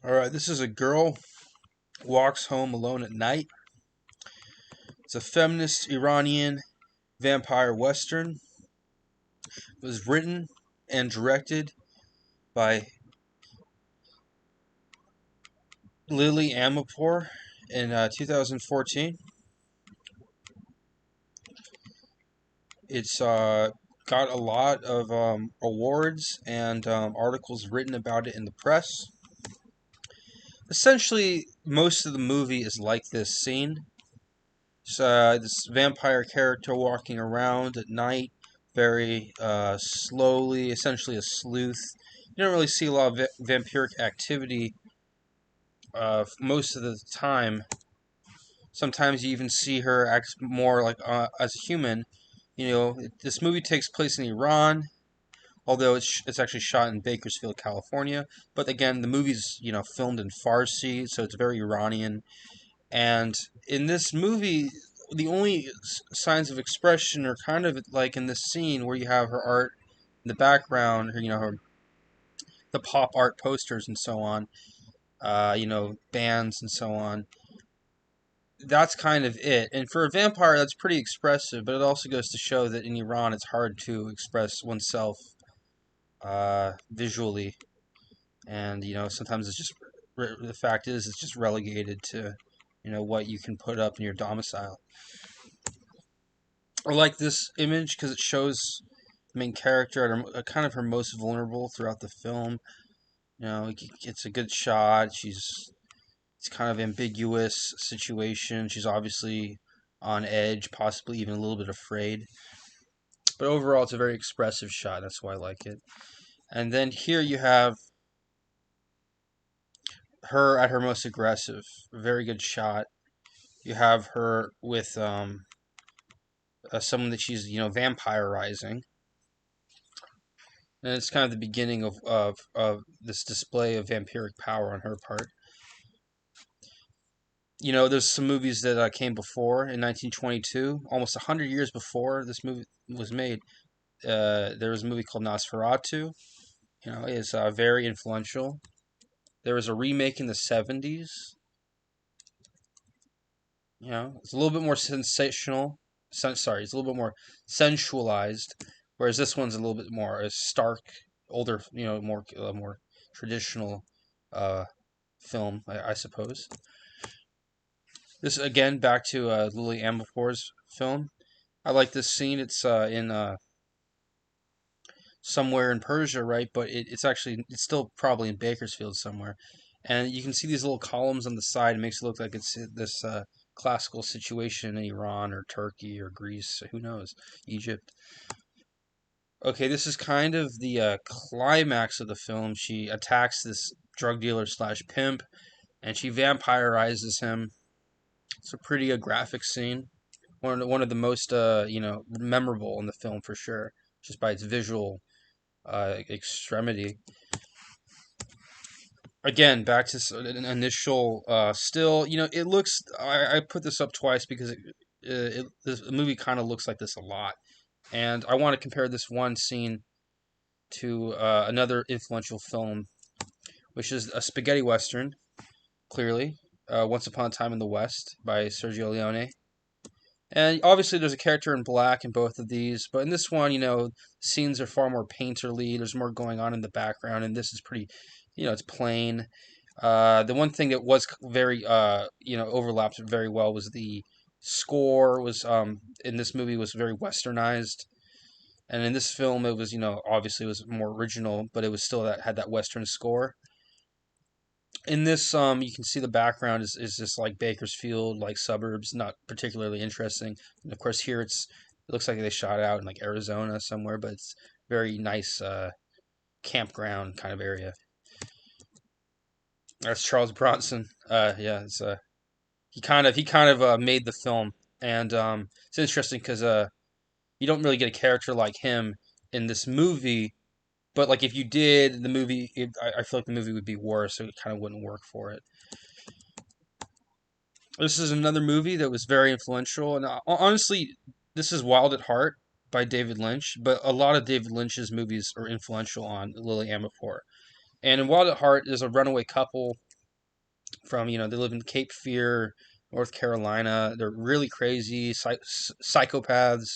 Alright, this is a girl walks home alone at night. It's a feminist Iranian vampire western. It was written and directed by Lily Amirpour in 2014. It's got a lot of awards and articles written about it in the press. Essentially, most of the movie is like this scene. It's this vampire character walking around at night, very slowly, essentially a sleuth. You don't really see a lot of vampiric activity most of the time. Sometimes you even see her act more like as a human. This movie takes place in Iran, although it's actually shot in Bakersfield, California. But again, the movie's filmed in Farsi, so it's very Iranian. And in this movie, the only signs of expression are kind of like in this scene where you have her art in the background, the pop art posters and so on, bands and so on. That's kind of it. And for a vampire, that's pretty expressive, but it also goes to show that in Iran, it's hard to express oneself visually. And, sometimes it's just, the fact is, it's just relegated to, what you can put up in your domicile. I like this image because it shows the main character at kind of her most vulnerable throughout the film. It's a good shot. It's kind of ambiguous situation. She's obviously on edge, possibly even a little bit afraid. But overall, it's a very expressive shot. That's why I like it. And then here you have her at her most aggressive. Very good shot. You have her with someone that she's vampirizing, and it's kind of the beginning of this display of vampiric power on her part. There's some movies that came before in 1922, almost 100 years before this movie was made. There was a movie called Nosferatu. It's very influential. There was a remake in the 70s. It's a little bit more sensational. Sorry, it's a little bit more sensualized, whereas this one's a little bit more stark, older, more traditional film, I suppose. This again back to Lily Amirpour's film. I like this scene. It's in somewhere in Persia, right? But it's still probably in Bakersfield somewhere, and you can see these little columns on the side. It makes it look like it's this classical situation in Iran or Turkey or Greece. Who knows? Egypt. Okay, this is kind of the climax of the film. She attacks this drug dealer slash pimp, and she vampirizes him. It's a pretty graphic scene. One of the most memorable in the film for sure, just by its visual extremity. Again, back to an initial still. It looks. I put this up twice because this movie kind of looks like this a lot, and I want to compare this one scene to another influential film, which is a spaghetti western. Clearly, Once Upon a Time in the West by Sergio Leone. And obviously, there's a character in black in both of these, but in this one, scenes are far more painterly. There's more going on in the background, and this is pretty, it's plain. The one thing that was very, overlapped very well was the score. Was in this movie was very westernized, and in this film, it was, obviously it was more original, but it was still had that western score. In this, you can see the background is just like Bakersfield, like suburbs, not particularly interesting. And of course, here it looks like they shot out in like Arizona somewhere, but it's very nice campground kind of area. That's Charles Bronson. Yeah, he kind of made the film, and it's interesting because you don't really get a character like him in this movie. But like if you did the movie, I feel like the movie would be worse, so it kind of wouldn't work for it. This is another movie that was very influential, and honestly, this is Wild at Heart by David Lynch. But a lot of David Lynch's movies are influential on Lily Amirpour. And in Wild at Heart, there's a runaway couple. from, they live in Cape Fear, North Carolina. They're really crazy, psychopaths,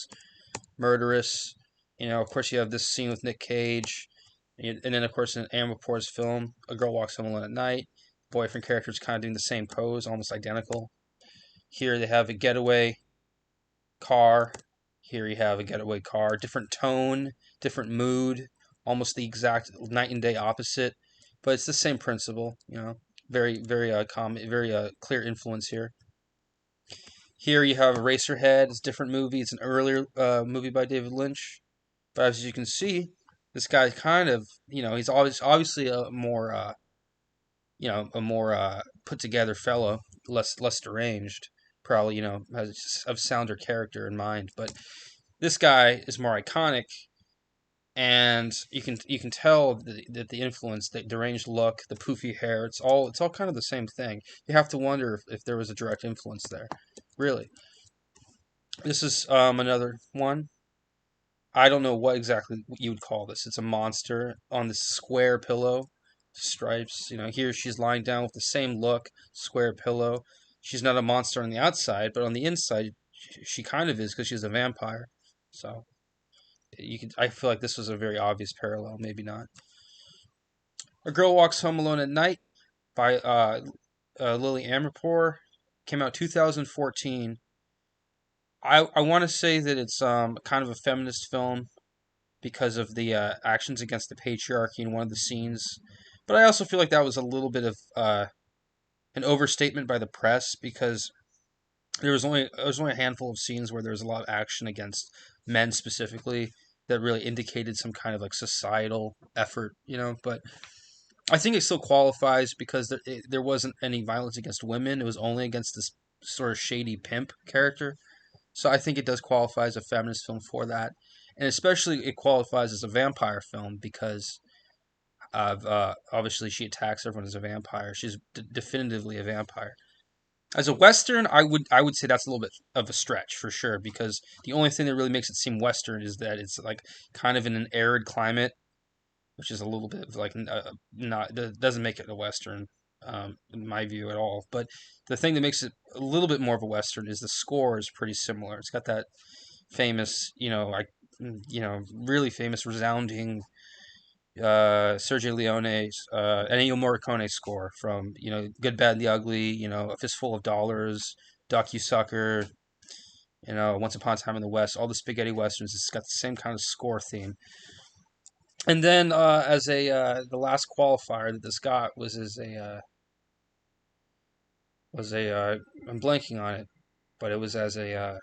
murderous. Of course, you have this scene with Nick Cage, and then of course in Amirpour's film, a girl walks home alone at night. Boyfriend character is kind of doing the same pose, almost identical. Here they have a getaway car. Here you have a getaway car. Different tone, different mood, almost the exact night and day opposite, but it's the same principle. Very, very common, very clear influence here. Here you have Eraserhead. It's a different movie. It's an earlier movie by David Lynch. But as you can see, this guy kind of, he's always obviously a more put together fellow, less deranged. Probably, has a sounder character in mind. But this guy is more iconic, and you can tell that the influence, the deranged look, the poofy hair, it's all kind of the same thing. You have to wonder if there was a direct influence there, really. This is another one. I don't know what exactly you would call this. It's a monster on this square pillow, stripes. Here she's lying down with the same look, square pillow. She's not a monster on the outside, but on the inside, she kind of is because she's a vampire. So I feel like this was a very obvious parallel. Maybe not. A Girl Walks Home Alone at Night by Lily Amirpour came out 2014. I want to say that it's kind of a feminist film because of the actions against the patriarchy in one of the scenes. But I also feel like that was a little bit of an overstatement by the press because there was only a handful of scenes where there was a lot of action against men specifically that really indicated some kind of like societal effort, But I think it still qualifies because there wasn't any violence against women. It was only against this sort of shady pimp character. So I think it does qualify as a feminist film for that, and especially it qualifies as a vampire film because of obviously she attacks everyone as a vampire. She's definitively a vampire. As a western, I would say that's a little bit of a stretch for sure because the only thing that really makes it seem western is that it's like kind of in an arid climate, which is a little bit of like not doesn't make it a western in my view at all. But the thing that makes it a little bit more of a western is the score is pretty similar. It's got that famous, really famous, resounding Sergio Leone's Ennio Morricone score from Good, Bad, and the Ugly, A Fistful of Dollars, Duck You Sucker, Once Upon a Time in the West, all the spaghetti westerns. It's got the same kind of score theme. And then as a the last qualifier that this got was a I'm blanking on it, but it was as a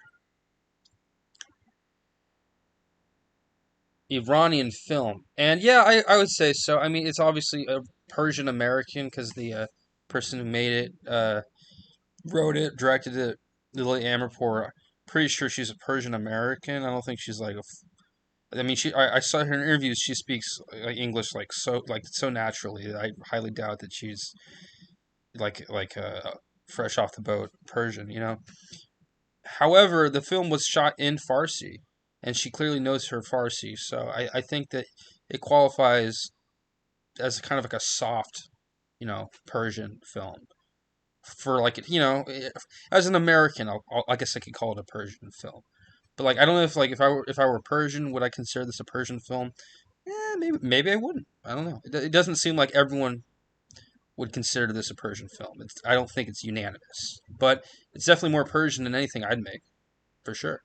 Iranian film. And yeah, I would say so. I mean, it's obviously a Persian American because the person who made it, wrote it, directed it, Lily Amirpour. Pretty sure she's a Persian American. I don't think she's like I mean, I saw her in interviews. She speaks like English so naturally. I highly doubt that she's fresh off the boat Persian. However, the film was shot in Farsi, and she clearly knows her Farsi. So I think that it qualifies as kind of like a soft, Persian film for as an American, I guess I could call it a Persian film. But like I don't know if I were Persian, would I consider this a Persian film? Maybe I wouldn't. I don't know. It doesn't seem like everyone would consider this a Persian film. I don't think it's unanimous, but it's definitely more Persian than anything I'd make for sure.